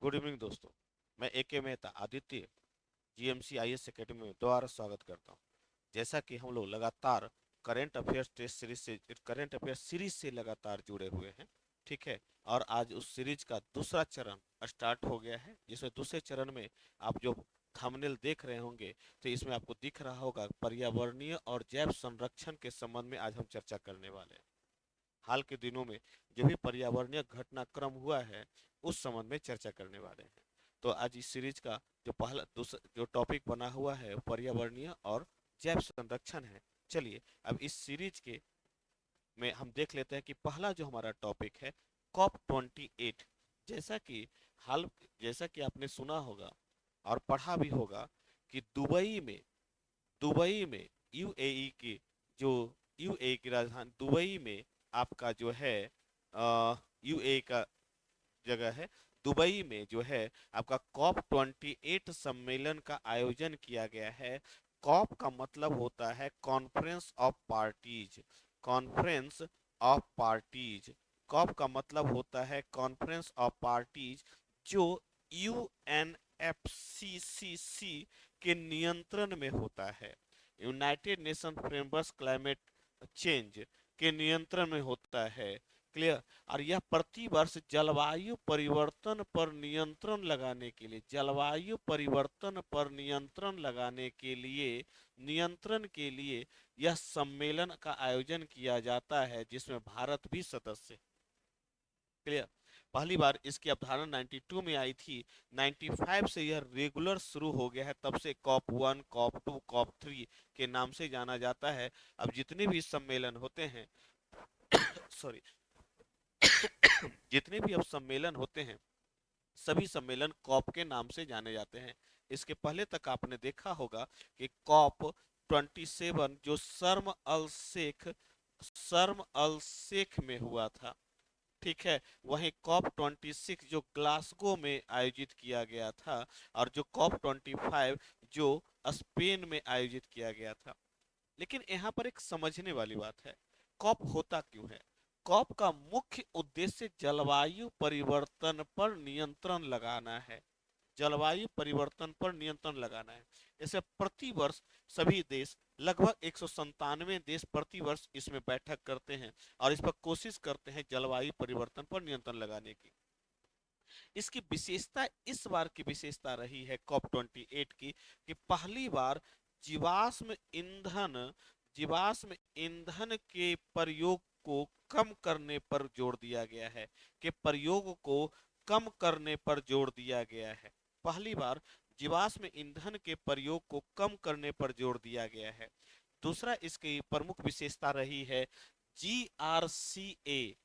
Good evening दोस्तों। मैं ए के Mehta Aditya GMC IAS academy में दोबारा स्वागत करता हूं। जैसा कि हम लोग लगातार करंट अफेयर्स सीरीज से लगातार जुड़े हुए हैं, ठीक है। और आज उस सीरीज का दूसरा चरण स्टार्ट हो गया है, जिसमें दूसरे चरण में आप जो थंबनेल देख रहे होंगे, तो इसमें आपको दिख रहा होगा पर्यावरणीय और जैव संरक्षण के संबंध में आज हम चर्चा करने वाले हैं। हाल के दिनों में जो भी पर्यावरणीय घटनाक्रम हुआ है, उस संबंध में चर्चा करने वाले हैं। तो आज इस सीरीज का जो पहला दूसरा जो टॉपिक बना हुआ है, वो पर्यावरणीय और जैव संरक्षण है। चलिए अब इस सीरीज के में हम देख लेते हैं कि पहला जो हमारा टॉपिक है, COP 28। जैसा कि हाल जैसा कि आपने सुना होगा और पढ़ा भी होगा कि दुबई में यूएई की जो यूएई की राजधानी दुबई में आपका जो है यूएई का जगह है, दुबई में जो है आपका COP 28 सम्मेलन का आयोजन किया गया है। कॉप का मतलब होता है conference of parties. Conference of parties COP का मतलब होता है कॉन्फ्रेंस ऑफ पार्टीज, जो यूएनएफसीसीसी के नियंत्रण में होता है। United Nation framework climate change के नियंत्रण में होता है। क्लियर। और यह प्रतिवर्ष जलवायु परिवर्तन पर नियंत्रण लगाने के लिए नियंत्रण के लिए यह सम्मेलन का आयोजन किया जाता है, जिसमें भारत भी सदस्य है। क्लियर। पहली बार इसकी अवधारणा 92 में आई थी। 95 से यह रेगुलर शुरू हो गया है, तब से COP 1, COP 2, COP 3 के नाम से जाना जाता है। अब जितने भी सम्मेलन होते हैं सॉरी जितने भी अब सम्मेलन होते हैं, सभी सम्मेलन कॉप के नाम से जाने जाते हैं। इसके पहले तक आपने देखा होगा कि COP 27 जो शर्म अल शेख में हुआ था, ठीक है। वहीं COP 26 जो ग्लासगो में आयोजित किया गया था, और जो COP 25 जो स्पेन में आयोजित किया गया था। लेकिन यहाँ पर एक समझने वाली बात है, कॉप होता क्यों है। कॉप का मुख्य उद्देश्य जलवायु परिवर्तन पर नियंत्रण लगाना है। जलवायु परिवर्तन पर नियंत्रण लगाना है। इसे प्रतिवर्ष सभी देश, लगभग 197 देश प्रतिवर्ष इसमें बैठक करते हैं और इस पर कोशिश करते हैं जलवायु परिवर्तन पर नियंत्रण लगाने की। इसकी विशेषता इस बार की विशेषता रही है COP 28 की, कि पहली बार जीवाश्म ईंधन जीवाश्म ईंधन के प्रयोग को कम करने पर जोर दिया गया है। कि प्रयोग को कम करने पर जोर दिया गया है। पहली बार जीवाश्म ईंधन के प्रयोग को कम करने पर जोर दिया गया है। दूसरा इसकी प्रमुख विशेषता रही है GRCA।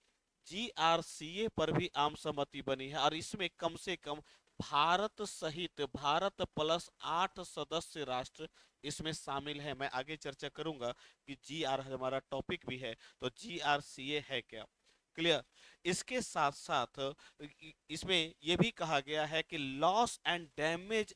जीआरसीए पर भी आम सहमति बनी है, और इसमें कम से कम भारत सहित भारत प्लस 8 सदस्य राष्ट्र इसमें शामिल है। मैं आगे चर्चा करूंगा कि जीआर हमारा टॉपिक भी है, तो जीआरसीए है क्या। क्लियर। इसके साथ साथ इसमें यह भी कहा गया है कि लॉस एंड डैमेज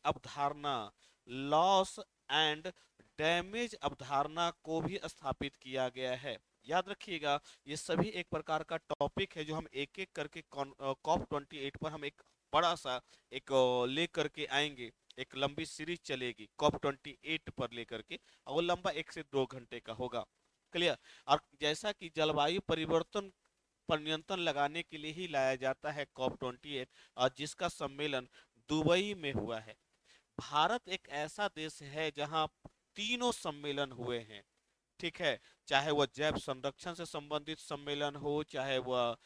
अवधारणा को भी स्थापित किया गया है। याद रखिएगा, ये सभी एक प्रकार का टॉपिक है जो हम एक एक करके COP 28 पर हम एक बड़ा सा एक ले करके आएंगे। एक लंबी सीरीज चलेगी COP 28 पर लेकर के, और वो लंबा 1 से 2 घंटे का होगा। क्लियर। और जैसा कि जलवायु परिवर्तन पर नियंत्रण लगाने के लिए ही लाया जाता है COP 28, और जिसका सम्मेलन दुबई में हुआ है। भारत एक ऐसा देश है जहां तीनों सम्मेलन हुए हैं, ठीक है। चाहे वह जैव संरक्षण से संबंधित सम्मेलन हो, चाहे वह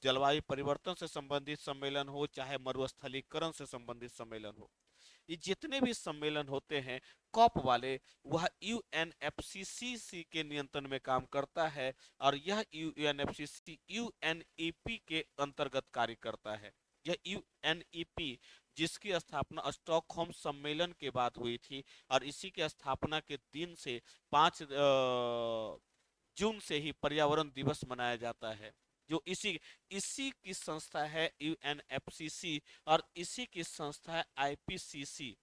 जलवायु परिवर्तन से संबंधित सम्मेलन हो, चाहे मरुस्थलीकरण से संबंधित सम्मेलन हो। ये जितने भी सम्मेलन होते हैं कॉप वाले, वह यूएनएफसीसीसी के नियंत्रण में काम करता है, और यह यूएनएफसीसी यूएनईपी के अंतर्गत कार्य करता है। यह यूएनईपी जिसकी स्थापना स्टॉकहोम सम्मेलन के बाद हुई थी, और इसी के स्थापना के दिन से 5 जून से ही पर्यावरण दिवस मनाया जाता है। जो इसी इसी की संस्था है यूएनएफसीसी, और इसी की संस्था है आईपीसीसी,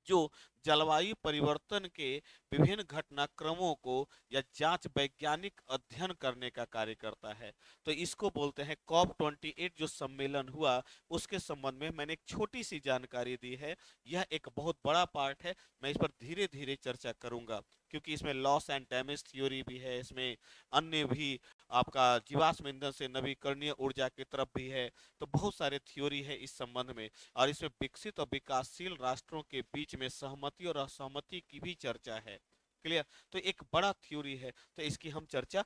जो जलवायु परिवर्तन के विभिन्न घटनाक्रमों को या जांच वैज्ञानिक अध्ययन करने का कार्य करता है। तो इसको बोलते हैं COP28 जो सम्मेलन हुआ उसके संबंध में मैंने एक छोटी सी जानकारी दी है। यह एक बहुत बड़ा पार्ट है, मैं इस पर धीरे धीरे चर्चा करूंगा क्योंकि इसमें लॉस एंड डैमेज थ्योरी भी है, इसमें अन्य भी आपका जीवाश्म ईंधन से नवीकरणीय ऊर्जा की तरफ भी है। तो बहुत सारे थ्योरी है इस संबंध में, और इसमें विकसित और विकासशील राष्ट्रों के बीच में सहमति और असहमति की भी चर्चा है। क्लियर? तो एक बड़ा थ्योरी है, तो इसकी हम चर्चा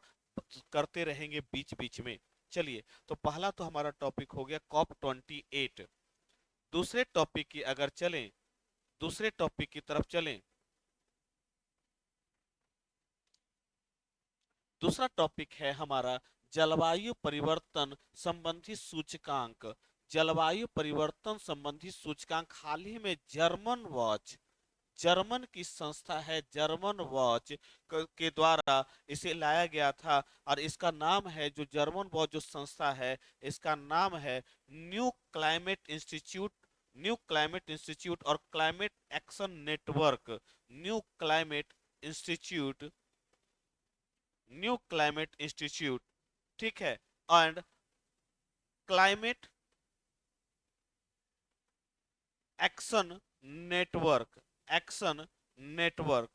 करते रहेंगे बीच बीच में। चलिए, तो पहला तो हमारा टॉपिक हो गया COP28। दूसरे टॉपिक की अगर चलें, दूसरे टॉपिक की तरफ चलें, दूसरा टॉपिक है हमारा जलवायु परिवर्तन संबंधी सूचकांक। जलवायु परिवर्तन संबंधी सूचकांक हाल ही में जर्मन वॉच, जर्मन की संस्था है जर्मन वॉच के द्वारा इसे लाया गया था। और इसका नाम है, जो जर्मन वॉच जो संस्था है, इसका नाम है New Climate Institute, New Climate Institute और Climate Action Network. New Climate Institute, New Climate Institute, ठीक है, and Climate Action Network, action network,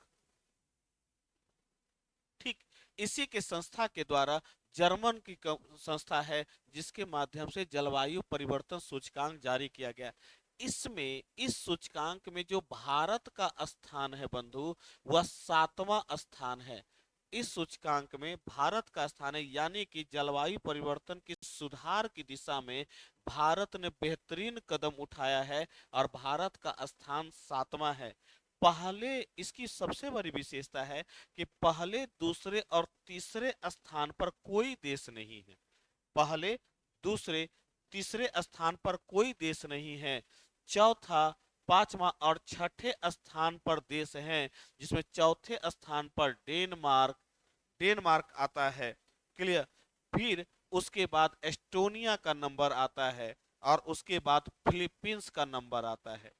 ठीक। इसी के संस्था के द्वारा, जर्मन की संस्था है जिसके माध्यम से जलवायु परिवर्तन सूचकांक जारी किया गया। इसमें, इस सूचकांक में जो भारत का स्थान है बंधु, वह 7वां स्थान है। इस सूचकांक में भारत का स्थान है, यानी कि जलवायु परिवर्तन की सुधार की दिशा में भारत ने बेहतरीन कदम उठाया है और भारत का स्थान 7वां है। पहले, इसकी सबसे बड़ी विशेषता है कि पहले, दूसरे और तीसरे स्थान पर कोई देश नहीं है। पहले, दूसरे, तीसरे स्थान पर कोई देश नहीं है। चौथा, पांचवा और छठे स्थान पर देश हैं, जिसमें चौथे स्थान पर डेनमार्क, डेनमार्क आता है। क्लियर? फिर उसके बाद एस्टोनिया का नंबर आता है, और उसके बाद फिलीपींस का नंबर आता है,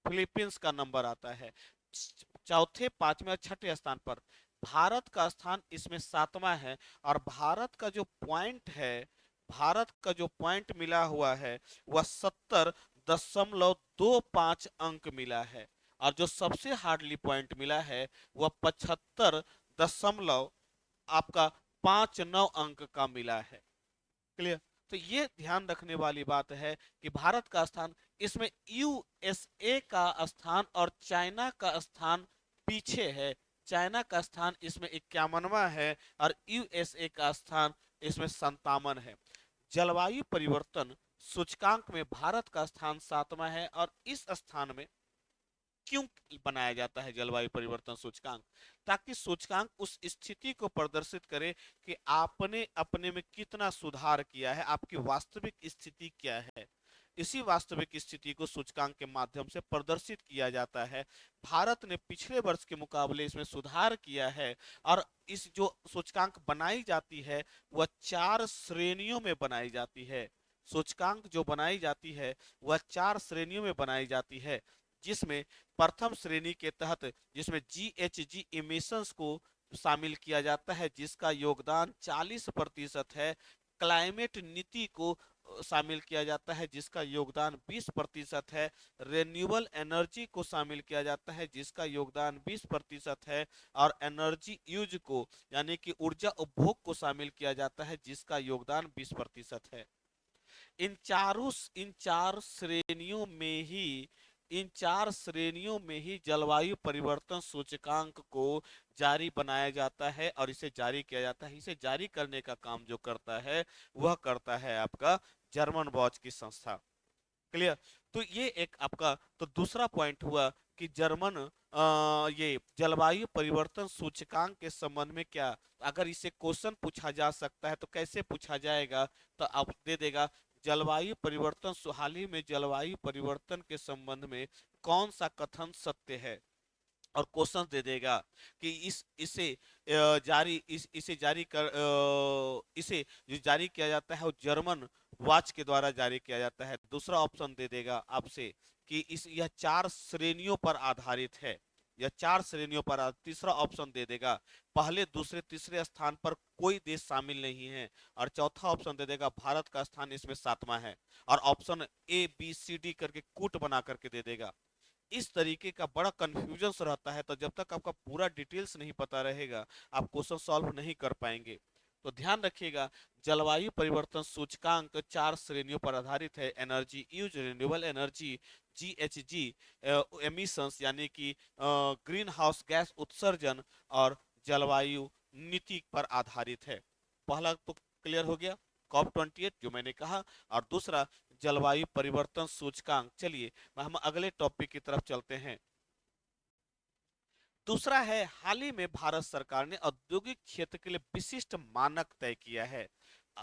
फिलीपींस का नंबर आता है। चौथे, पांचवें और छठे स्थान पर भारत का स्थान इसमें 7वां है। और भारत का जो पॉइंट है, भारत का जो पॉइंट मिला हुआ है, वह 70.25 अंक मिला है। और जो सबसे हार्डली पॉइंट मिला है, वह 75 आपका 59 अंक का मिला है। क्लियर? तो ये ध्यान रखने वाली बात है कि भारत का स्थान, इसमें यूएसए का स्थान और चाइना का स्थान पीछे है। चाइना का स्थान इसमें 51वां है और यूएसए का स्थान इसमें 57 है। जलवायु परिवर्तन सूचकांक में भारत का स्थान 7वां है। और इस स्थान में क्यों बनाया जाता है जलवायु परिवर्तन सूचकांक? ताकि सूचकांक उस स्थिति को प्रदर्शित करे कि आपने अपने में कितना सुधार किया है, आपकी वास्तविक स्थिति क्या है। इसी वास्तविक स्थिति को सूचकांक के माध्यम से प्रदर्शित किया जाता है। भारत ने पिछले वर्ष के मुकाबले इसमें सुधार किया है। और इस जो सूचकांक बनाई जाती है, वह 4 श्रेणियों में बनाई जाती है। सूचकांक जो बनाई जाती है, वह 4 श्रेणियों में बनाई जाती है, जिसमें प्रथम श्रेणी के तहत, जिसमें जीएचजी इमिशंस को शामिल किया जाता है, जिसका योगदान 40% है। क्लाइमेट नीति को शामिल किया जाता है, जिसका योगदान 20% है। रेन्यूएबल एनर्जी को शामिल किया जाता है, जिसका योगदान 20% है। और एनर्जी यूज को, यानी कि ऊर्जा उपभोग को शामिल किया जाता है, जिसका योगदान 20% है। इन चार श्रेणियों में ही, इन 4 श्रेणियों में ही जलवायु परिवर्तन सूचकांक को जारी बनाया जाता है और इसे जारी किया जाता है। इसे जारी करने का काम जो करता है, वह करता है आपका जर्मन वॉच की संस्था। क्लियर? तो ये एक आपका तो दूसरा पॉइंट हुआ कि जर्मन ये जलवायु परिवर्तन सूचकांक के संबंध में क्या, अगर इसे क्वेश्चन पूछा जा सकता है तो कैसे पूछा जाएगा? तो आप दे देगा, जलवायु परिवर्तन, हाल ही में जलवायु परिवर्तन के संबंध में कौन सा कथन सत्य है, और क्वेश्चन दे देगा कि इसे जारी, इसे जारी कर, इसे जो जारी किया जाता है वो जर्मन वॉच के द्वारा जारी किया जाता है। दूसरा ऑप्शन दे देगा आपसे कि इस यह 4 श्रेणियों पर आधारित है, यह 4 श्रेणियों पर तीसरा ऑप्शन दे देगा पहले दूसरे तीसरे स्थान पर कोई देश शामिल नहीं है, और चौथा ऑप्शन दे देगा भारत का स्थान इसमें 7वां है, और option A B C D करके कूट बना करके दे देगा। इस तरीके का बड़ा कंफ्यूजन रहता है, तो जब तक आपका पूरा डिटेल्स नहीं पता रहेगा आप क्वेश्चन सॉल्व नहीं कर पाएंगे। तो ध्यान रखिएगा, जलवायु परिवर्तन सूचकांक 4 श्रेणियों पर आधारित है। Energy use, renewable energy, GHG, emissions यानी कि ग्रीन हाउस गैस उत्सर्जन, और जलवायु नीति पर आधारित है। पहला तो क्लियर हो गया, COP28 जो मैंने कहा, और दूसरा जलवायु परिवर्तन सूचकांक। चलिए हम अगले टॉपिक की तरफ चलते हैं। दूसरा है, हाल ही में भारत सरकार ने औद्योगिक क्षेत्र के लिए विशिष्ट मानक तय किया है।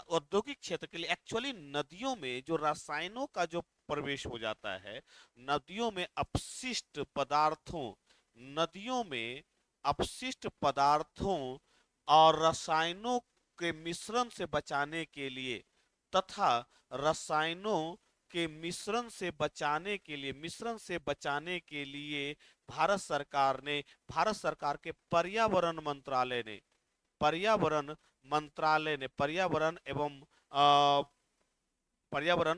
औद्योगिक क्षेत्र के लिए एक्चुअली नदियों में जो रसायनों का जो प्रवेश हो जाता है, नदियों में अपशिष्ट पदार्थों, नदियों में अपशिष्ट पदार्थों और रसायनों के मिश्रण से बचाने के लिए, तथा रसायनों के मिश्रण से बचाने के लिए भारत सरकार के पर्यावरण मंत्रालय ने पर्यावरण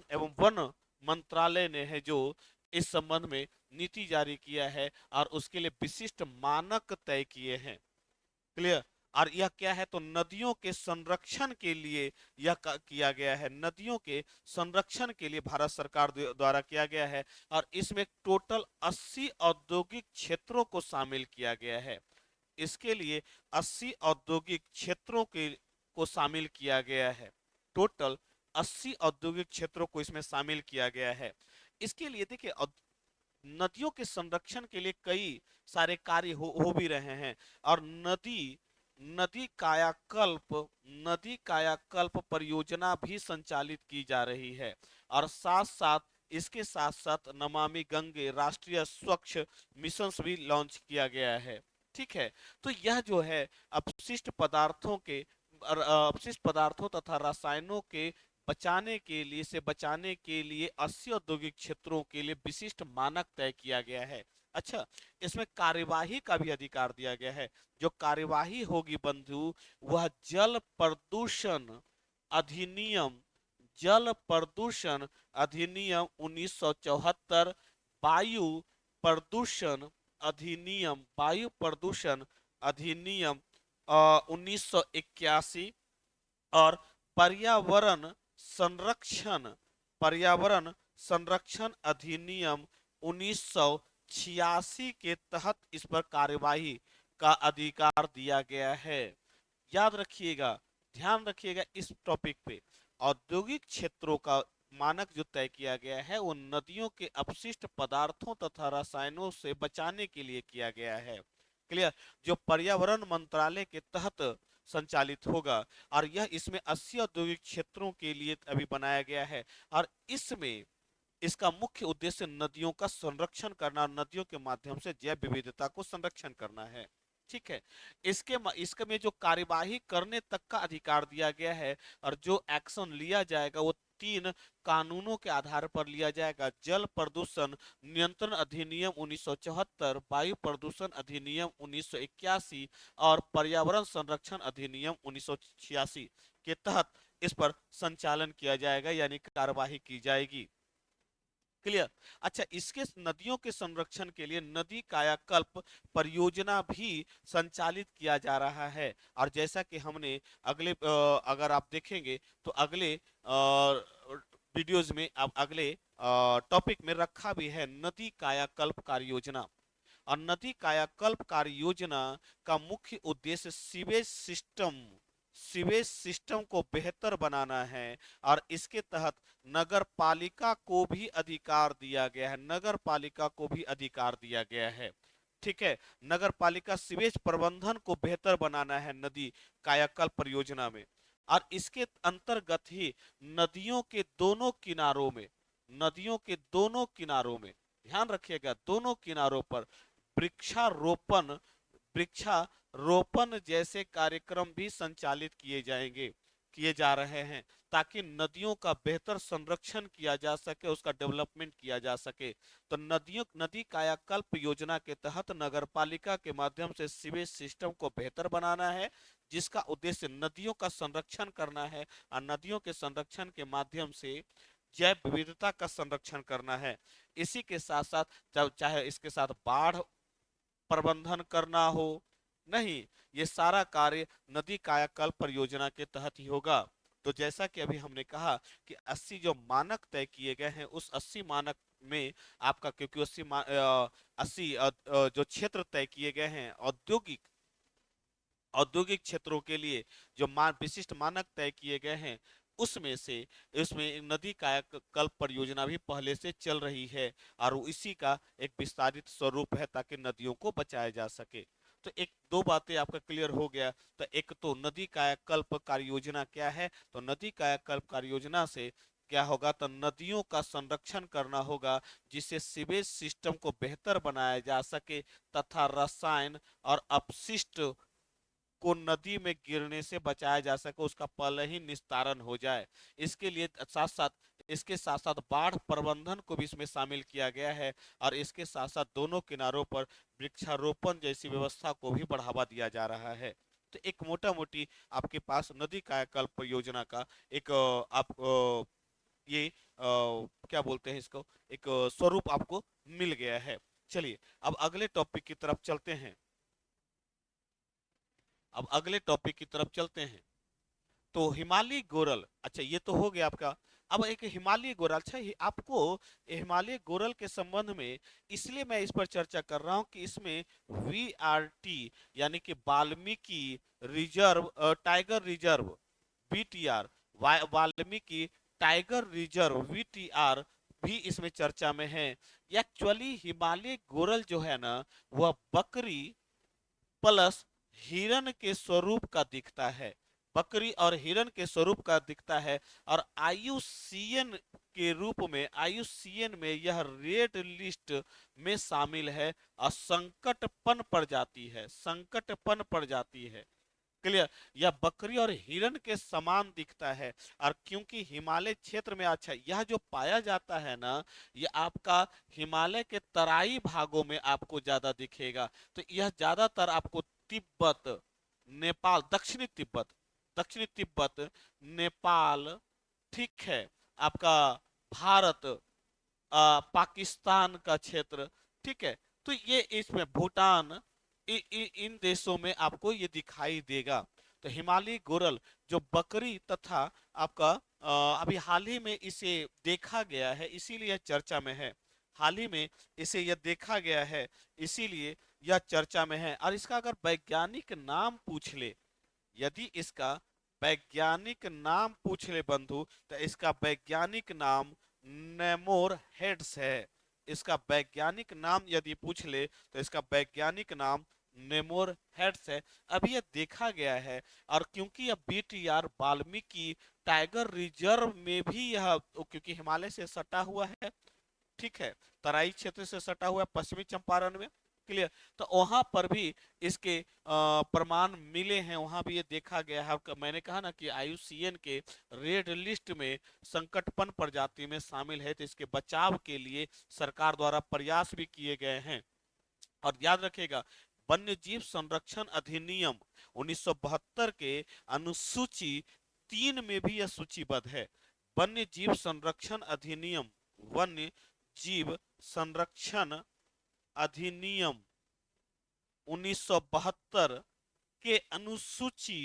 एवं वन मंत्रालय ने है जो इस संबंध में नीति जारी किया है और उसके लिए विशिष्ट मानक तय किए हैं। क्लियर। और यह क्या है, तो नदियों के संरक्षण के लिए यह किया गया है, नदियों के संरक्षण के लिए भारत सरकार द्वारा किया गया है। और इसमें टोटल 80 औद्योगिक क्षेत्रों को शामिल किया गया है। इसके लिए 80 औद्योगिक क्षेत्रों के को शामिल किया गया है। टोटल 80 औद्योगिक क्षेत्रों को इसमें शामिल किया गया है। इसके लिए देखिए, नदियों के संरक्षण के लिए कई सारे कार्य हो भी रहे हैं, और नदी कायाकल्प नदी कायाकल्प परियोजना भी संचालित की जा रही है। और इसके साथ साथ नमामि गंगे राष्ट्रीय स्वच्छ मिशन भी लॉन्च किया गया है। ठीक है, तो यह जो है अपशिष्ट पदार्थों तथा रसायनों के बचाने के लिए 80 औद्योगिक क्षेत्रों के लिए विशिष्ट मानक तय किया गया है। अच्छा, इसमें कार्यवाही का भी अधिकार दिया गया है। जो कार्यवाही होगी बंधु, वह अधिनियम जल प्रदूषण अधिनियम 1974, वायु प्रदूषण वायु प्रदूषण अधिनियम 1981, और पर्यावरण संरक्षण पर्यावरण संरक्षण अधिनियम 1986 के तहत इस पर कार्यवाही का अधिकार दिया गया है। याद रखिएगा, ध्यान रखिएगा इस टॉपिक पे। औद्योगिक क्षेत्रों का मानक जो तय किया गया है वो नदियों के अपशिष्ट पदार्थों तथा रसायनों से बचाने के लिए किया गया है। क्लियर। जो पर्यावरण मंत्रालय के तहत संचालित होगा, और यह इसमें 80 औद्योगिक क्षेत्रों के लिए अभी बनाया गया है। और इसमें इसका मुख्य उद्देश्य नदियों का संरक्षण करना, नदियों के माध्यम से जैव विविधता को संरक्षण करना है। ठीक है, इसके में जो कार्यवाही करने तक का अधिकार दिया गया है, और जो एक्शन लिया जाएगा वो 3 कानूनों के आधार पर लिया जाएगा। जल प्रदूषण नियंत्रण अधिनियम 1974, वायु प्रदूषण अधिनियम 1981 और पर्यावरण संरक्षण अधिनियम 1986 के तहत इस पर संचालन किया जाएगा, यानी कार्यवाही की जाएगी। क्लियर। अच्छा, इसके नदियों के संरक्षण के लिए नदी कायाकल्प परियोजना भी संचालित किया जा रहा है। और जैसा कि हमने अगर आप देखेंगे तो अगले वीडियोज में, अब अगले टॉपिक में रखा भी है नदी कायाकल्प कार्य योजना। और नदी कायाकल्प कार्य योजना का मुख्य उद्देश्य सीवेज सिस्टम को बेहतर बनाना है। और इसके तहत नगर पालिका को भी अधिकार दिया गया है, नगर पालिका को भी अधिकार दिया गया है। ठीक है, नगर पालिका सीवेज प्रबंधन को बेहतर बनाना है नदी कायाकल्प परियोजना में। और इसके अंतर्गत ही नदियों के दोनों किनारों में ध्यान रखिएगा, दोनों किनारों पर वृक्षारोपण वृक्षारोपण जैसे कार्यक्रम भी संचालित किए जा रहे हैं, ताकि नदियों का बेहतर संरक्षण किया जा सके, उसका डेवलपमेंट किया जा सके। तो नदी कायाकल्प योजना के तहत नगरपालिका के माध्यम से सीवेज सिस्टम को बेहतर बनाना है, जिसका उद्देश्य नदियों का संरक्षण करना है, और नदियों के संरक्षण के माध्यम से जैव विविधता का संरक्षण करना है। इसी के साथ साथ चाहे इसके साथ बाढ़ प्रबंधन करना हो, नहीं, ये सारा कार्य नदी कायाकल्प परियोजना के तहत ही होगा। तो जैसा कि अभी हमने कहा कि 80 जो मानक तय किए गए हैं, उस 80 मानक में आपका, क्योंकि 80 जो क्षेत्र तय किए गए हैं औद्योगिक क्षेत्रों के लिए, जो विशिष्ट मानक तय किए गए हैं, उसमें से इसमें नदी कायाकल्प परियोजना भी पहले से चल रही है, और इसी का एक विस्तारित स्वरूप है ताकि नदियों को बचाया जा सके। तो एक दो बातें आपका क्लियर हो गया। तो एक तो नदी कायाकल्प कार्य योजना क्या है, तो नदी कायाकल्प कार्य योजना से क्या होगा, तो नदियों का संरक्षण करना होगा, जिससे सीवेज सिस्टम को बेहतर बनाया जा सके, तथा रसायन और अपशिष्ट को नदी में गिरने से बचाया जा सके, उसका पहले ही निस्तारण हो जाए। इसके लिए साथ साथ इसके साथ साथ बाढ़ प्रबंधन को भी इसमें शामिल किया गया है, और इसके साथ साथ दोनों किनारों पर वृक्षारोपण जैसी व्यवस्था को भी बढ़ावा दिया जा रहा है। तो एक मोटा मोटी आपके पास नदी कायाकल्प योजना का एक आप ये क्या बोलते हैं इसको, एक स्वरूप आपको मिल गया है। चलिए अब अगले टॉपिक की तरफ चलते हैं। अब अगले टॉपिक की तरफ चलते हैं। तो हिमालयी गोरल, अच्छा ये तो हो गया आपका। अब एक हिमालयी गोरल, अच्छा आपको हिमालयी गोरल के संबंध में इसलिए मैं इस पर चर्चा कर रहा हूं कि इसमें वीआरटी यानी कि Valmiki reserve tiger reserve VTR, Valmiki tiger reserve VTR भी इसमें चर्चा में है। एक्चुअली हिमालयी गोरल जो है ना, वह बकरी प्लस हिरन के स्वरूप का दिखता है, बकरी और हिरन के स्वरूप का दिखता है, और आईयूसीएन के रूप में, आईयूसीएन में यह रेड लिस्ट में शामिल है, और संकटपन प्रजाति है, संकटपन प्रजाति है। क्लियर, यह बकरी और हिरन के समान दिखता है, और क्योंकि हिमालय क्षेत्र में, अच्छा यह जो पाया जाता है ना, यह आपका हिमालय के तराई भागों में आपको ज्यादा दिखेगा। तो यह ज्यादातर आपको तिब्बत, नेपाल, दक्षिणी तिब्बत, नेपाल, ठीक है, आपका भारत, पाकिस्तान का क्षेत्र, ठीक है, तो ये इसमें भूटान, इन देशों में आपको ये दिखाई देगा। तो हिमालयी गोरल जो बकरी तथा आपका अभी हाल ही में इसे देखा गया है, इसीलिए यह चर्चा में है, हाल ही में इसे यह देखा गया है, इसीलिए यह चर्चा में है। और इसका अगर वैज्ञानिक नाम पूछ ले, यदि इसका वैज्ञानिक नाम पूछ ले बंधु, तो इसका वैज्ञानिक नाम नेमोर हेड्स है। इसका वैज्ञानिक नाम यदि पूछ ले तो इसका वैज्ञानिक नाम नेमोर हेड्स है। अभी यह देखा गया है, और क्योंकि यह बीटीआर वाल्मीकि टाइगर रिजर्व में भी यह, क्योंकि हिमालय से सटा हुआ है, ठीक है, तराई क्षेत्र से सटा हुआ है पश्चिमी चंपारण में, क्लियर, तो वहां पर भी इसके प्रमाण मिले हैं, वहां भी ये देखा गया है। मैंने कहा ना कि आईयूसीएन के रेड लिस्ट में संकटपन प्रजाति में शामिल है, तो इसके बचाव के लिए सरकार द्वारा प्रयास भी किए गए हैं। और याद रखिएगा, वन्य जीव संरक्षण अधिनियम 1972 के अनुसूची 3 में भी यह सूचीबद्ध है। वन्य जीव संरक्षण अधिनियम, वन्य जीव संरक्षण अधिनियम 1972 के अनुसूची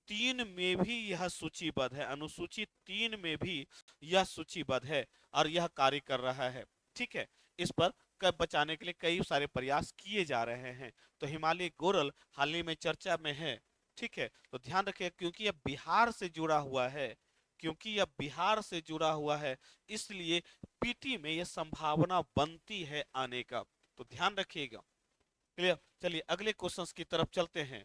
3 में भी यह सूचीबद्ध है, अनुसूची 3 में भी यह सूचीबद्ध है, और यह कार्य कर रहा है, ठीक है। इस पर बचाने के लिए कई सारे प्रयास किए जा रहे हैं। तो हिमालयी गोरल हाल ही में चर्चा में है, ठीक है। तो ध्यान रखिए, क्योंकि यह बिहार से जुड़ा हुआ है, क्योंकि यह बिहार से जुड़ा हुआ है, इसलिए पीटी में यह संभावना बनती है आने का, तो ध्यान रखिएगा। क्लियर, चलिए अगले क्वेश्चंस की तरफ चलते हैं।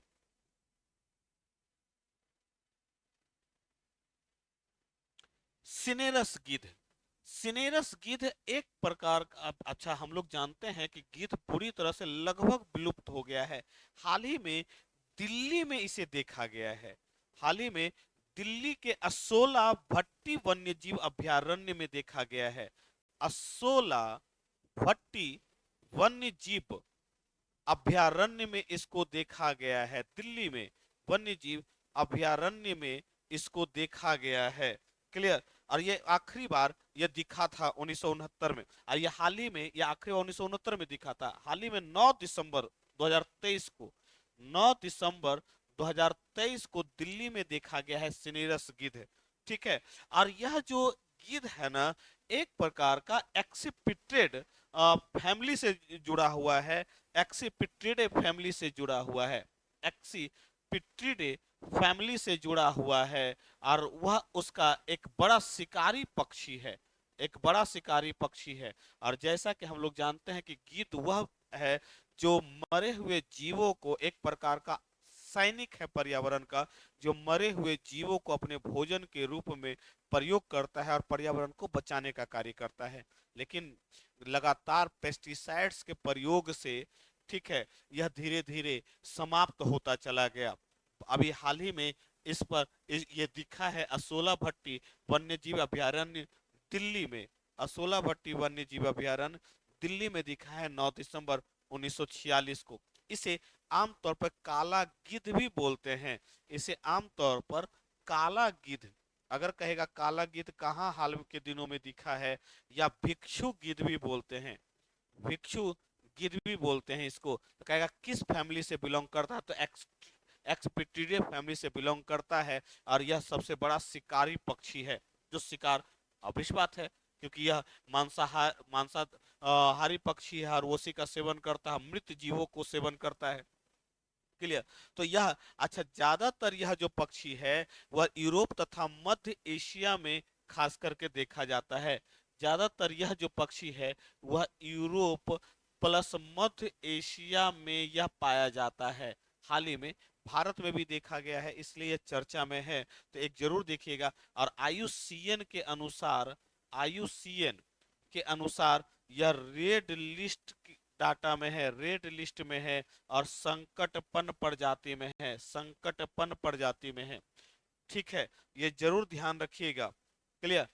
सिनेरस गिद्ध, सिनेरस गिद्ध एक प्रकार का, अच्छा हम लोग जानते हैं कि गिद्ध पूरी तरह से लगभग विलुप्त हो गया है। हाल ही में दिल्ली में इसे देखा गया है, हाल ही में दिल्ली के असोला भट्टी वन्य जीव अभयारण्य में देखा गया है। असोला भट्टी वन्य जीव अभयारण्य में इसको देखा गया है। दिल्ली में वन्य जीव अभयारण्य में इसको देखा गया है। क्लियर। और ये आखिरी बार ये दिखा था 1969 में, और ये हाल ही में, ये आखिरी 1969 में दिखा था। हाल ही में 9 दिसंबर 2023 को, 9 दिसंबर 2023 को दिल्ली में देखा गया है सिनेरस गिद्ध। ठीक है। और यह जो गिद्ध है ना, एक प्रकार का एक्सिपिट्रेड फैमिली से जुड़ा हुआ है। एक्सिपिट्रिडे फैमिली से जुड़ा हुआ है। एक्सिपिट्रिडे फैमिली से जुड़ा हुआ है। और वह उसका एक बड़ा शिकारी पक्षी है। एक बड़ा शिकारी पक्षी है। और जैसा कि हम लोग जानते हैं कि गिद्ध वह है जो मरे हुए जीवों को, एक प्रकार का सैनिक है पर्यावरण का, जो मरे हुए जीवों को अपने भोजन के रूप में प्रयोग करता है और पर्यावरण को बचाने का कार्य करता है। लेकिन लगातार पेस्टिसाइड्स के प्रयोग से, ठीक है, यह धीरे धीरे समाप्त होता चला गया। अभी हाल ही में इस पर ये दिखा है असोला भट्टी वन्य जीव अभयारण्य दिल्ली में। असोला भट्टी वन्य जीव अभयारण्य दिल्ली में दिखा है 9 दिसंबर 1946 को। इसे आमतौर पर काला गिद्ध भी बोलते हैं। इसे आमतौर पर काला गिद्ध, अगर कहेगा काला गिद्ध कहाँ हाल के दिनों में दिखा है, या भिक्षु गिद्ध भी बोलते हैं। भिक्षु गिद्ध भी बोलते हैं इसको। तो कहेगा किस फैमिली से बिलोंग करता है, तो एक्सपेक्टेडिया फैमिली से बिलोंग करता है। और यह सबसे बड़ा शिकारी पक्षी है जो शिकार, ऑब्वियस बात है क्योंकि यह मांसाहारी पक्षी है और उसी का सेवन करता है, मृत जीवों को सेवन करता है। क्लियर। तो यह, अच्छा, ज्यादातर यह जो पक्षी है वह यूरोप तथा मध्य एशिया में खास करके देखा जाता है। ज्यादातर यह जो पक्षी है वह यूरोप प्लस मध्य एशिया में यह पाया जाता है। हाल ही में भारत में भी देखा गया है, इसलिए यह चर्चा में है। तो एक जरूर देखिएगा। और आईयूसीएन के अनुसार, आईयूसीएन के अनुसार यह रेड लिस्ट डाटा में है, रेड लिस्ट में है और संकटपन प्रजाति में है, संकटपन प्रजाति में है। ठीक है, ये जरूर ध्यान रखिएगा। क्लियर।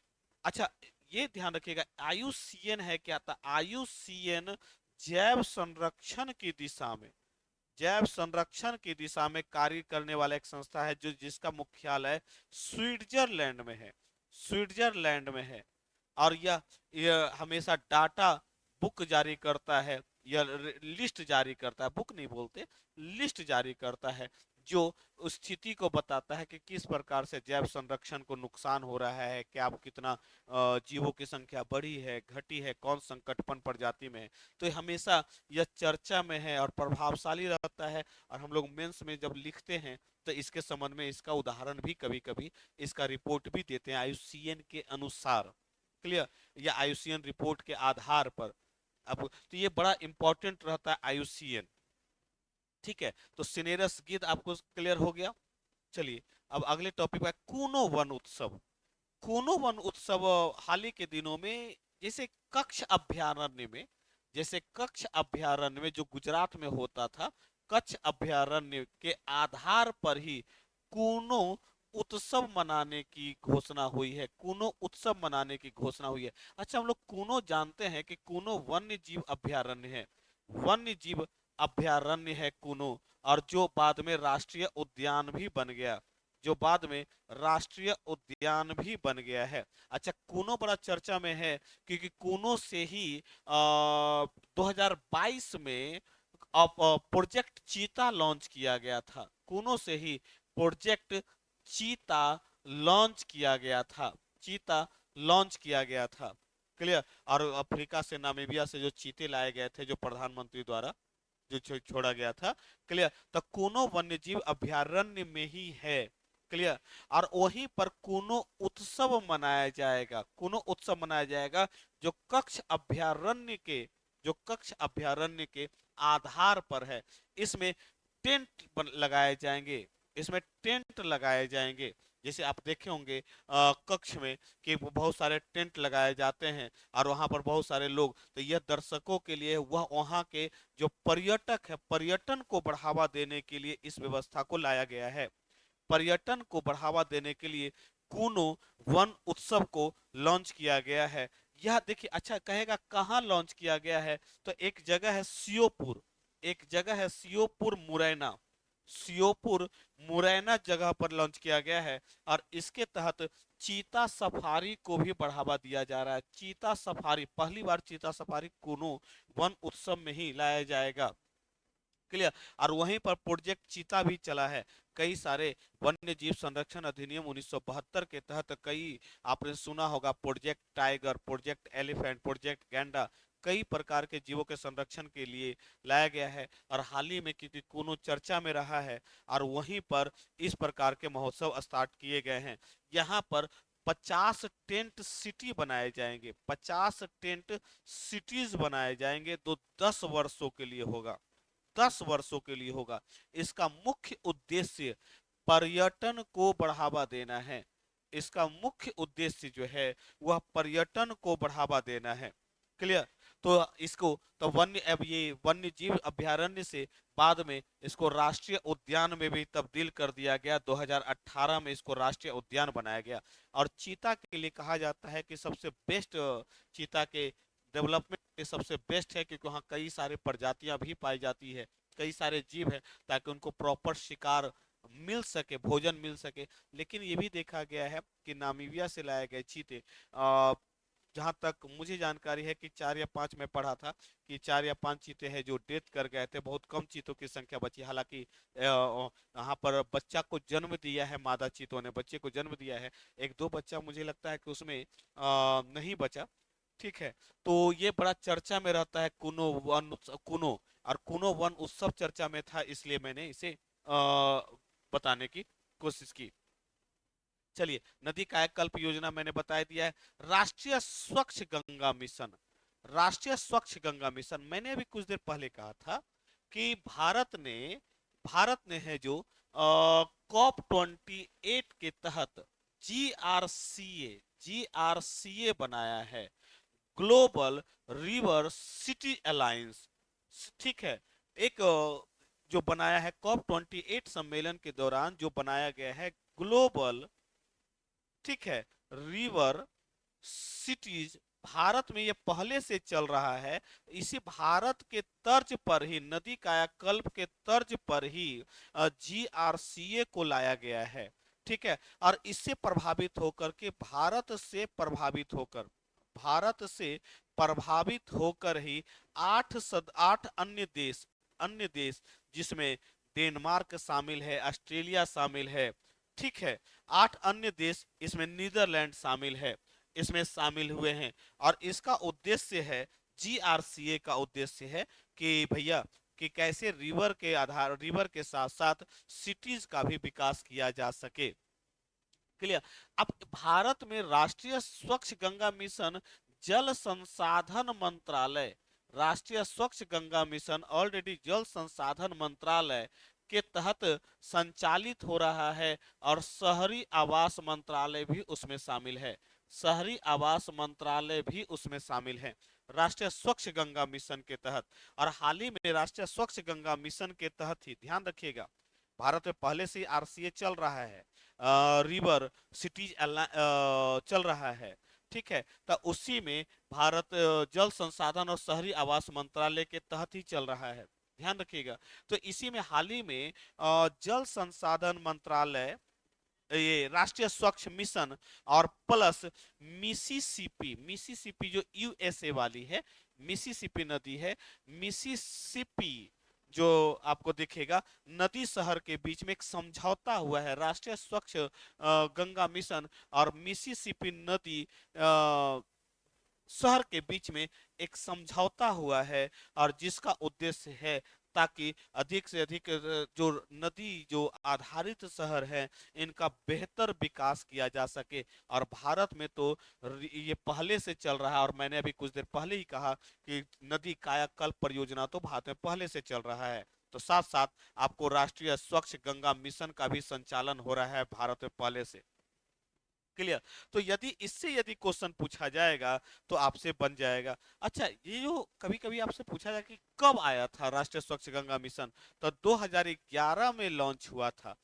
अच्छा, ये ध्यान रखिएगा आईयूसीएन है क्या था। आईयूसीएन जैव संरक्षण की दिशा में, जैव संरक्षण की दिशा में कार्य करने वाला एक संस्था है जो जिसका मुख्यालय स्विट्जरलैंड में है, स्विट्जरलैंड में है। और यह हमेशा डाटा बुक जारी करता है, यह लिस्ट जारी करता है, बुक नहीं बोलते, लिस्ट जारी करता है, जो स्थिति को बताता है कि किस प्रकार से जैव संरक्षण को नुकसान हो रहा है, क्या कितना जीवों की संख्या बढ़ी है, घटी है, कौन संकटपन प्रजाति में है। तो हमेशा यह चर्चा में है और प्रभावशाली रहता है। और हम लोग मेंस में जब लिखते हैं तो इसके संबंध में इसका उदाहरण भी कभी कभी, इसका रिपोर्ट भी देते हैं आईयूसीएन के अनुसार। क्लियर। या आईयूसीएन रिपोर्ट के आधार पर। अब तो ये बड़ा इंपॉर्टेंट रहता है आईयूसीएन। ठीक है, तो सिनेरस गिद्ध आपको क्लियर हो गया। चलिए अब अगले टॉपिक है कूनो वन उत्सव। कूनो वन उत्सव हाल ही के दिनों में, जैसे कच्छ अभयारण्य में, जैसे कच्छ अभयारण्य में जो गुजरात में होता था, कच्छ अभयारण्य के आधार पर ही कूनो उत्सव मनाने की घोषणा हुई है। कूनो उत्सव मनाने की घोषणा हुई है। अच्छा, हम लोग कूनो जानते हैं कि कूनो वन्य जीव अभयारण्य है, वन्य जीव अभयारण्य है कूनो। और जो बाद में राष्ट्रीय उद्यान भी बन गया, जो बाद में राष्ट्रीय उद्यान भी बन गया है। अच्छा, कूनो बड़ा चर्चा में है क्योंकि कूनो से ही 2022 में प्रोजेक्ट चीता लॉन्च किया गया था। कूनो से ही प्रोजेक्ट चीता लॉन्च किया गया था, चीता लॉन्च किया गया था। क्लियर। और अफ्रीका से, नामीबिया से जो चीते लाए गए थे, जो प्रधानमंत्री द्वारा जो छोड़ा गया था। क्लियर। तो कूनो वन्यजीव अभयारण्य में ही है। क्लियर। और वहीं पर कूनो उत्सव मनाया जाएगा, कूनो उत्सव मनाया जाएगा जो कच्छ अभयारण्य के, जो कच्छ अभयारण्य के आधार पर है। इसमें लगाए जाएंगे, इसमें टेंट लगाए जाएंगे। जैसे आप देखे होंगे कच्छ में कि बहुत सारे टेंट लगाए जाते हैं और वहां पर बहुत सारे लोग, तो यह दर्शकों के लिए, वह वहां के जो पर्यटक है, पर्यटन को बढ़ावा देने के लिए इस व्यवस्था को लाया गया है। पर्यटन को बढ़ावा देने के लिए कूनो वन उत्सव को लॉन्च किया गया है। यह देखिए, अच्छा कहेगा कहाँ लॉन्च किया गया है, तो एक जगह है सियोपुर, एक जगह है सियोपुर मुरैना, सियोपुर मुरैना जगह पर लॉन्च किया गया है। और इसके तहत चीता सफारी को भी बढ़ावा दिया जा रहा है। चीता सफारी, पहली बार चीता सफारी कूनो वन उत्सव में ही लाया जाएगा। क्लियर। और वहीं पर प्रोजेक्ट चीता भी चला है। कई सारे वन्य जीव संरक्षण अधिनियम 1972 के तहत कई, आपने सुना होगा, project tiger, project elephant, project गैंडा, कई प्रकार के जीवों के संरक्षण के लिए लाया गया है। और हाल ही में क्योंकि कोनो चर्चा में रहा है, और वहीं पर इस प्रकार के महोत्सव स्टार्ट किए गए हैं। यहाँ पर 50 टेंट सिटी बनाए जाएंगे, 50 टेंट सिटीज बनाए जाएंगे, तो 10 वर्षों के लिए होगा, 10 वर्षों के लिए होगा। इसका मुख्य उद्देश्य पर्यटन को बढ़ावा देना है। इसका मुख्य उद्देश्य जो है वह पर्यटन को बढ़ावा देना है। क्लियर। तो इसको तो वन्य, अब ये वन्य जीव अभ्यारण्य से बाद में इसको राष्ट्रीय उद्यान में भी तब्दील कर दिया गया। 2018 में इसको राष्ट्रीय उद्यान बनाया गया। और चीता के लिए कहा जाता है कि सबसे बेस्ट, चीता के डेवलपमेंट के सबसे बेस्ट है, क्योंकि वहाँ कई सारे प्रजातियां भी पाई जाती है, कई सारे जीव है, ताकि उनको प्रॉपर शिकार मिल सके, भोजन मिल सके। लेकिन ये भी देखा गया है कि नामीबिया से लाए गए चीते, जहां तक मुझे जानकारी है कि 4 या 5 में पढ़ा था कि 4 या 5 चीते हैं जो डेथ कर गए थे। बहुत कम चीतों की संख्या बची। हालांकि यहाँ पर बच्चा को जन्म दिया है, मादा चीतों ने बच्चे को जन्म दिया है। एक दो बच्चा मुझे लगता है कि उसमें नहीं बचा। ठीक है। तो ये बड़ा चर्चा में रहता है कुनो वन उत्सव, कुनो, और कुनो वन उत्सव चर्चा में था, इसलिए मैंने इसे बताने की कोशिश की। चलिए, नदी कायाकल्प योजना मैंने बता दिया है। राष्ट्रीय स्वच्छ गंगा मिशन, राष्ट्रीय स्वच्छ गंगा मिशन, मैंने अभी कुछ देर पहले कहा था कि भारत ने है जो कॉप 28 के तहत जीआरसीए बनाया है, ग्लोबल रिवर सिटी अलायंस। ठीक है। एक जो बनाया है कॉप 28 सम्मेलन के दौरान जो बनाया गया है, ग्लोबल, ठीक है, रिवर सिटीज। भारत में ये पहले से चल रहा है। इसी भारत के तर्ज पर ही, नदी कायाकल्प के तर्ज पर ही जीआरसीए को लाया गया है। ठीक है। और इससे प्रभावित होकर के, भारत से प्रभावित होकर ही 8 अन्य देश जिसमें डेनमार्क शामिल है, ऑस्ट्रेलिया शामिल है, ठीक है, 8 अन्य देश, इसमें नीदरलैंड शामिल है, इसमें शामिल हुए हैं। और इसका उद्देश्य है, जीआरसीए का उद्देश्य है कि भैया कि कैसे रिवर के साथ साथ सिटीज का भी विकास किया जा सके। क्लियर। अब भारत में राष्ट्रीय स्वच्छ गंगा मिशन, जल संसाधन मंत्रालय, राष्ट्रीय स्वच्छ गंगा मिशन ऑलरेडी जल संसाधन मंत्रालय के तहत संचालित हो रहा है। और शहरी आवास मंत्रालय भी उसमें शामिल है, शहरी आवास मंत्रालय भी उसमें शामिल है राष्ट्रीय स्वच्छ गंगा मिशन के तहत। और हाल ही में राष्ट्रीय स्वच्छ गंगा मिशन के तहत ही, ध्यान रखिएगा, भारत में पहले से आरसीए चल रहा है, रिवर सिटीज चल रहा है, ठीक है, तो उसी में भारत जल संसाधन और शहरी आवास मंत्रालय के तहत ही चल रहा है, ध्यान रखिएगा। तो इसी में हाल ही में जल संसाधन मंत्रालय, ये राष्ट्रीय स्वच्छ मिशन और प्लस मिसिसिपी जो यूएसए वाली है, मिसिसिपी नदी है, मिसिसिपी जो आपको दिखेगा नदी शहर के बीच में एक समझौता हुआ है, राष्ट्रीय स्वच्छ गंगा मिशन और मिसिसिपी नदी शहर के बीच में एक समझौता हुआ है। और जिसका उद्देश्य है ताकि अधिक से अधिक जो नदी जो आधारित शहर है इनका बेहतर विकास किया जा सके। और भारत में तो ये पहले से चल रहा है, और मैंने अभी कुछ देर पहले ही कहा कि नदी कायाकल्प परियोजना तो भारत में पहले से चल रहा है। तो साथ साथ आपको राष्ट्रीय स्वच्छ गंगा मिशन का भी संचालन हो रहा है भारत में पहले से। क्लियर। तो यदि क्वेश्चन पूछा जाएगा तो आपसे बन जाएगा। अच्छा, ये जो कभी कभी आपसे पूछा जाए कि कब आया था राष्ट्रीय स्वच्छ गंगा मिशन, तो 2011 में लॉन्च हुआ था,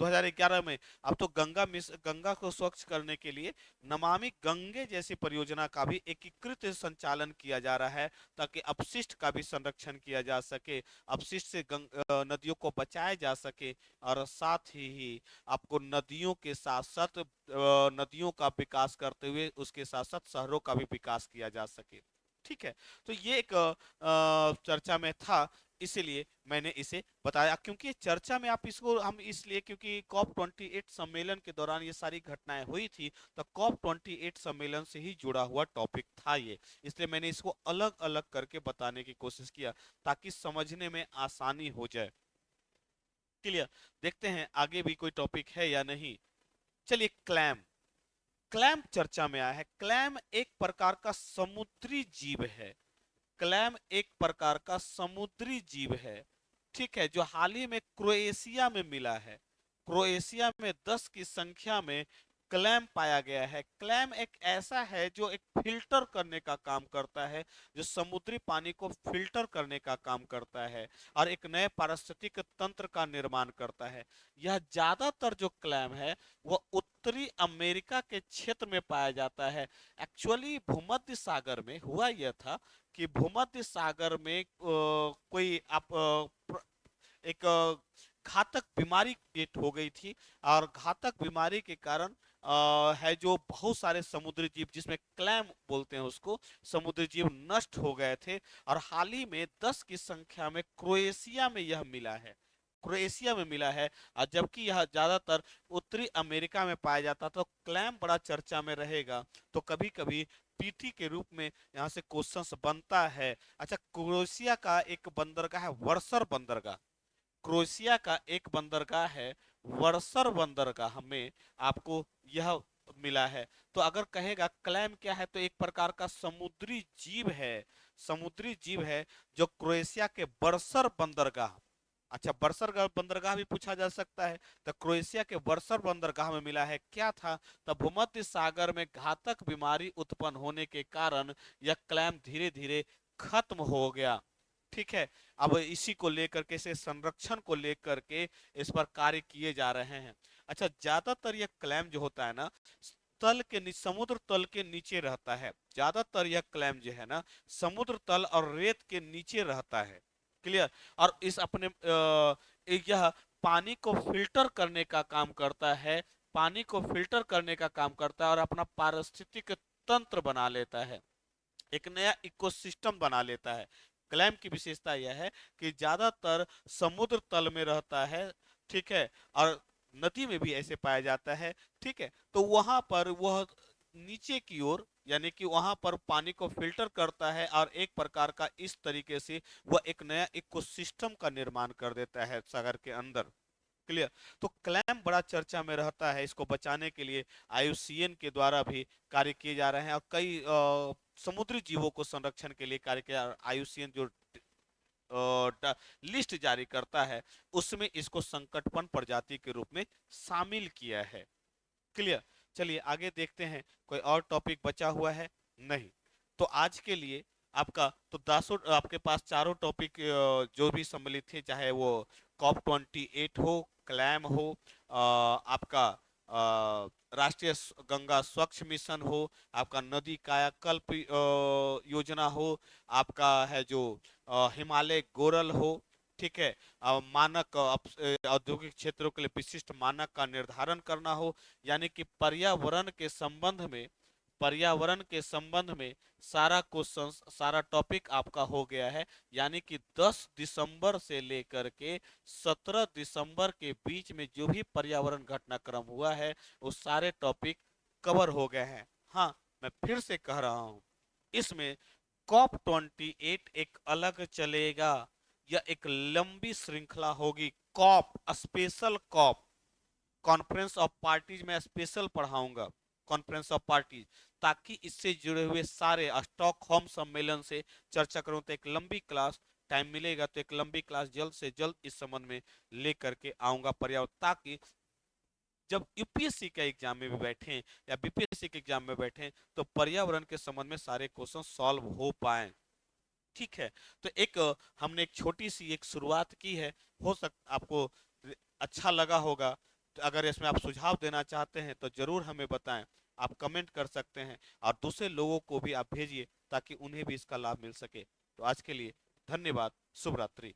2011 में। अब तो गंगा को स्वच्छ करने के लिए नमामि गंगे जैसी परियोजना का भी एकीकृत संचालन किया जा रहा है, ताकि अपशिष्ट का भी संरक्षण किया जा सके, अपशिष्ट से नदियों को बचाया जा सके, और साथ ही आपको नदियों के साथ साथ नदियों का विकास करते हुए उसके साथ साथ शहरों का भी विकास किया जा सके। ठीक है, तो ये एक चर्चा में था, इसीलिए मैंने इसे बताया। क्योंकि चर्चा में आप इसको हम इसलिए क्योंकि कॉप 28 सम्मेलन के दौरान ये सारी घटनाएं हुई थी, तो कॉप 28 सम्मेलन से ही जुड़ा हुआ टॉपिक था ये, इसलिए मैंने इसको अलग अलग करके बताने की कोशिश किया ताकि समझने में आसानी हो जाए। क्लियर। देखते हैं आगे भी कोई टॉपिक है या नहीं। चलिए, क्लैम। क्लैम चर्चा में आया है। क्लैम एक प्रकार का समुद्री जीव है। क्लैम एक प्रकार का समुद्री जीव है, ठीक है, जो हाल ही में क्रोएशिया में मिला है। क्रोएशिया में 10 की संख्या में क्लैम पाया गया है। क्लैम एक ऐसा है जो एक फिल्टर करने का काम करता है, जो समुद्री पानी को फिल्टर करने का काम करता है और एक नए पारिस्थितिक तंत्र का निर्माण करता है। यह ज्यादातर जो क्लैम है वह उत्तरी अमेरिका के क्षेत्र में पाया जाता है। एक्चुअली भूमध्य सागर में हुआ यह था कि भूमध्य सागर में कोई एक घातक बीमारी क्रिएट हो गई थी, और घातक बीमारी के कारण है जो बहुत सारे समुद्री जीव, जिसमें क्लैम बोलते हैं उसको, समुद्री जीव नष्ट हो गए थे। और हाल ही में 10 की संख्या में क्रोएशिया में यह मिला है। क्रोएशिया में मिला है, और जबकि यह ज्यादातर उत्तरी अमेरिका में पाया जाता, तो क्लैम बड़ा चर्चा में रहेगा। तो कभी कभी पीटी के रूप में यहाँ से क्वेश्चंस बनता है। अच्छा, क्रोएशिया का एक बंदरगाह है वर्सर बंदरगाह। क्रोएशिया का एक बंदरगाह है वर्सर बंदरगाह में आपको यह मिला है। तो अगर कहेगा क्लैम क्या है, तो एक प्रकार का समुद्री जीव है। समुद्री जीव है जो क्रोएशिया के बरसर बंदरगाह, अच्छा बरसर बंदरगाह भी पूछा जा सकता है, तो क्रोएशिया के बरसर बंदरगाह में मिला है। क्या था, तब भूमध्य सागर में घातक बीमारी उत्पन्न होने के कारण यह क्लैम धीरे धीरे खत्म हो गया। ठीक है, अब इसी को लेकर के, इसे संरक्षण को लेकर के इस पर कार्य किए जा रहे हैं। अच्छा, ज्यादातर यह क्लैम जो होता है ना, समुद्र तल के नीचे रहता है। ज्यादातर यह क्लैम जो है ना, समुद्र तल और रेत के नीचे रहता है। क्लियर। और इस अपने यह पानी को फिल्टर करने का काम करता है, पानी को फिल्टर करने का काम करता है और अपना पारिस्थितिक तंत्र बना लेता है, एक नया इकोसिस्टम बना लेता है। क्लैम की विशेषता यह है कि ज्यादातर समुद्र तल में रहता है, ठीक है, और नदी में भी ऐसे पाया जाता है। ठीक है, तो वहां पर वह नीचे की ओर, यानी कि वहां पर पानी को फिल्टर करता है और एक प्रकार का इस तरीके से वह एक नया इकोसिस्टम का निर्माण कर देता है सागर के अंदर। क्लियर। तो क्लैम बड़ा चर्चा में रहता है, इसको बचाने के लिए आईयूसीएन के द्वारा भी कार्य किए जा रहे हैं, और कई समुद्री जीवों को संरक्षण के लिए कार्य किया। आईयूसीएन जो लिस्ट जारी करता है, उसमें इसको संकटपन प्रजाति के रूप में शामिल किया है। क्लियर। चलिए आगे देखते हैं, कोई और टॉपिक बचा हुआ है? नहीं। तो आज के लिए आपका तो दासों आपके पास चारों टॉपिक जो भी सम्मिलित थे, चाहे वो कॉप 28 हो, क्लैम हो, आपका राष्ट्रीय गंगा स्वच्छ मिशन हो, आपका नदी कायाकल्प योजना हो, आपका है जो हिमालय गोरल हो, ठीक है, मानक औद्योगिक क्षेत्रों के लिए विशिष्ट मानक का निर्धारण करना हो, यानी कि पर्यावरण के संबंध में सारा क्वेश्चन, सारा टॉपिक आपका हो गया है। यानी कि 10 दिसंबर से लेकर के 17 दिसंबर के बीच में जो भी पर्यावरण घटनाक्रम हुआ है, वो सारे टॉपिक कवर हो गए हैं। हाँ, मैं फिर से कह रहा हूँ, इसमें कॉप 28 एक अलग चलेगा, यह एक लंबी श्रृंखला होगी। COP special COP, conference of parties में स्पेशल पढ़ाऊंगा, कॉन्फ्रेंस ऑफ पार्टीज, ताकि इससे जुड़े हुए सारे स्टॉकहोम सम्मेलन से चर्चा करूं। तो एक लंबी क्लास, टाइम मिलेगा तो एक लंबी क्लास जल्द से जल्द इस संबंध में लेकर के आऊंगा पर्यावरण, ताकि जब यूपीएससी के एग्जाम में भी बैठे या बीपीएससी के एग्जाम में बैठे, तो पर्यावरण के संबंध में सारे क्वेश्चन सॉल्व हो पाए। ठीक है, तो एक हमने एक छोटी सी एक शुरुआत की है, हो सकता आपको अच्छा लगा होगा। अगर इसमें आप सुझाव देना चाहते हैं तो जरूर हमें बताएं। आप कमेंट कर सकते हैं और दूसरे लोगों को भी आप भेजिए ताकि उन्हें भी इसका लाभ मिल सके। तो आज के लिए धन्यवाद। शुभ रात्रि।